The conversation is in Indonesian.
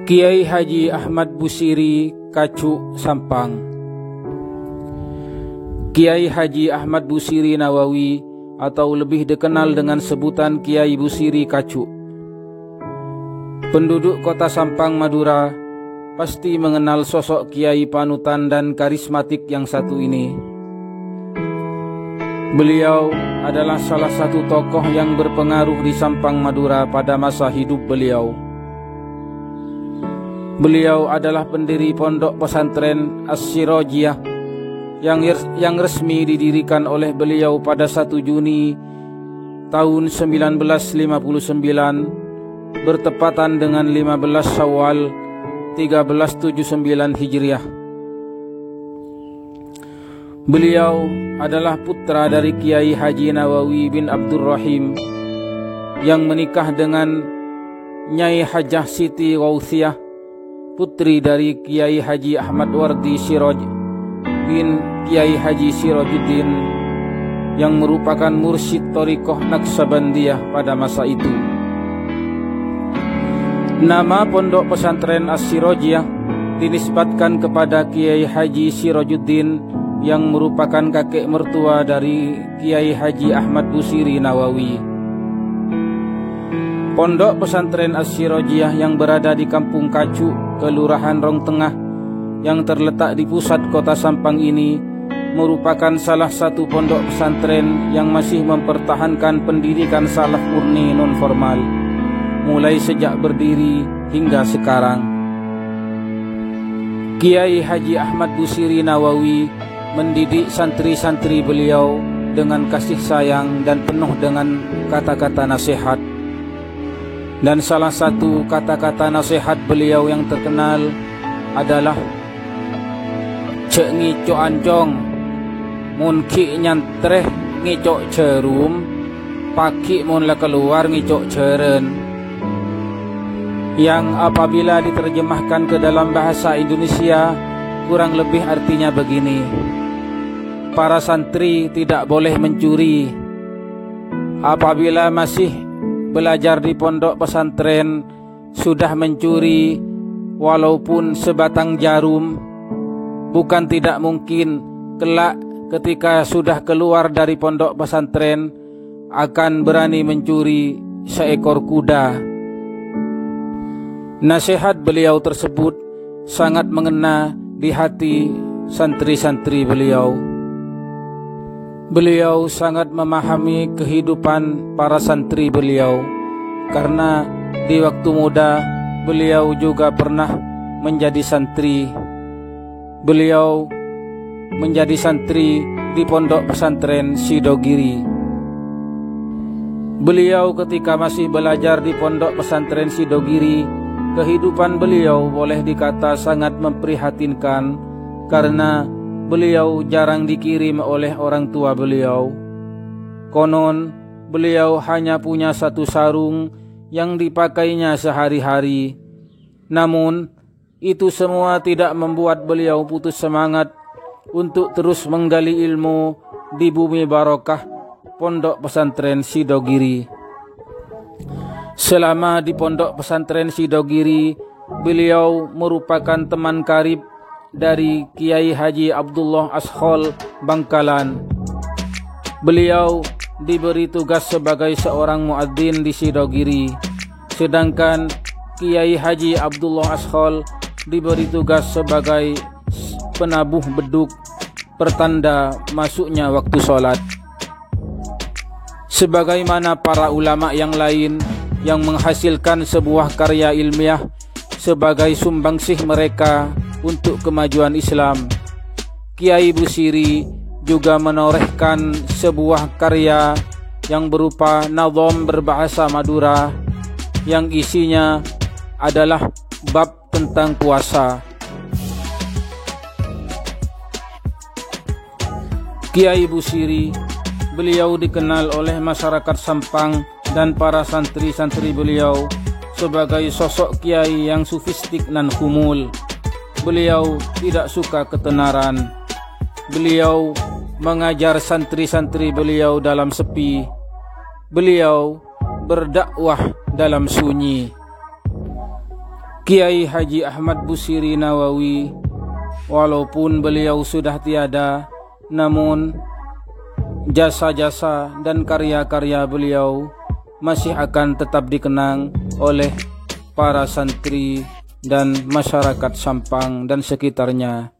Kiai Haji Ahmad Busiri Kacu Sampang. Kiai Haji Ahmad Busiri Nawawi atau lebih dikenal dengan sebutan Kiai Busiri Kacu. Penduduk kota Sampang, Madura pasti mengenal sosok kiai panutan dan karismatik yang satu ini. Beliau adalah salah satu tokoh yang berpengaruh di Sampang, Madura pada masa hidup beliau. Beliau adalah pendiri pondok pesantren As-Sirajiyah yang resmi didirikan oleh beliau pada 1 Juni tahun 1959 bertepatan dengan 15 Syawal 1379 Hijriah. Beliau adalah putra dari Kiai Haji Nawawi bin Abdurrahim yang menikah dengan Nyai Hajah Siti Gauthiyah, putri dari Kiai Haji Ahmad Wardi Siraj bin Kiai Haji Sirajuddin yang merupakan mursyid Thariqah Naqsabandiyah pada masa itu. Nama pondok pesantren As-Sirajiyah dinisbatkan kepada Kiai Haji Sirajuddin yang merupakan kakek mertua dari Kiai Haji Ahmad Busiri Nawawi. Pondok pesantren As-Sirajiyah yang berada di Kampung Kacu, Kelurahan Rong Tengah, yang terletak di pusat kota Sampang ini merupakan salah satu pondok pesantren yang masih mempertahankan pendidikan salaf murni non-formal mulai sejak berdiri hingga sekarang. Kiai Haji Ahmad Busiri Nawawi mendidik santri-santri beliau dengan kasih sayang dan penuh dengan kata-kata nasihat. Dan salah satu kata-kata nasihat beliau yang terkenal adalah cek ngicok ancong, mun ki nyantreh ngicok cerum, paki mun la keluar ngicok ceren. Yang apabila diterjemahkan ke dalam bahasa Indonesia kurang lebih artinya begini: para santri tidak boleh mencuri. Apabila masih belajar di pondok pesantren sudah mencuri walaupun sebatang jarum, bukan tidak mungkin kelak ketika sudah keluar dari pondok pesantren akan berani mencuri seekor kuda. Nasihat beliau tersebut sangat mengena di hati santri-santri beliau. Beliau sangat memahami kehidupan para santri beliau, karena di waktu muda beliau juga pernah menjadi santri. Beliau menjadi santri di pondok pesantren Sidogiri. Beliau ketika masih belajar di pondok pesantren Sidogiri, kehidupan beliau boleh dikata sangat memprihatinkan karena beliau jarang dikirim oleh orang tua beliau. Konon beliau hanya punya satu sarung yang dipakainya sehari-hari. Namun itu semua tidak membuat beliau putus semangat untuk terus menggali ilmu di bumi barokah pondok pesantren Sidogiri. Selama di pondok pesantren Sidogiri, beliau merupakan teman karib dari Kiai Haji Abdullah Ashol Bangkalan. Beliau diberi tugas sebagai seorang muadzin di Sidogiri, sedangkan Kiai Haji Abdullah Ashol diberi tugas sebagai penabuh beduk pertanda masuknya waktu sholat. Sebagaimana para ulama yang lain yang menghasilkan sebuah karya ilmiah sebagai sumbangsih mereka untuk kemajuan Islam, Kiai Busiri juga menorehkan sebuah karya yang berupa nazam berbahasa Madura yang isinya adalah bab tentang puasa. Kiai Busiri, beliau dikenal oleh masyarakat Sampang dan para santri-santri beliau sebagai sosok kiai yang sufistik dan humul. Beliau tidak suka ketenaran. Beliau mengajar santri-santri beliau dalam sepi. Beliau berdakwah dalam sunyi. Kiai Haji Ahmad Busiri Nawawi, walaupun beliau sudah tiada, namun jasa-jasa dan karya-karya beliau masih akan tetap dikenang oleh para santri dan masyarakat Sampang dan sekitarnya.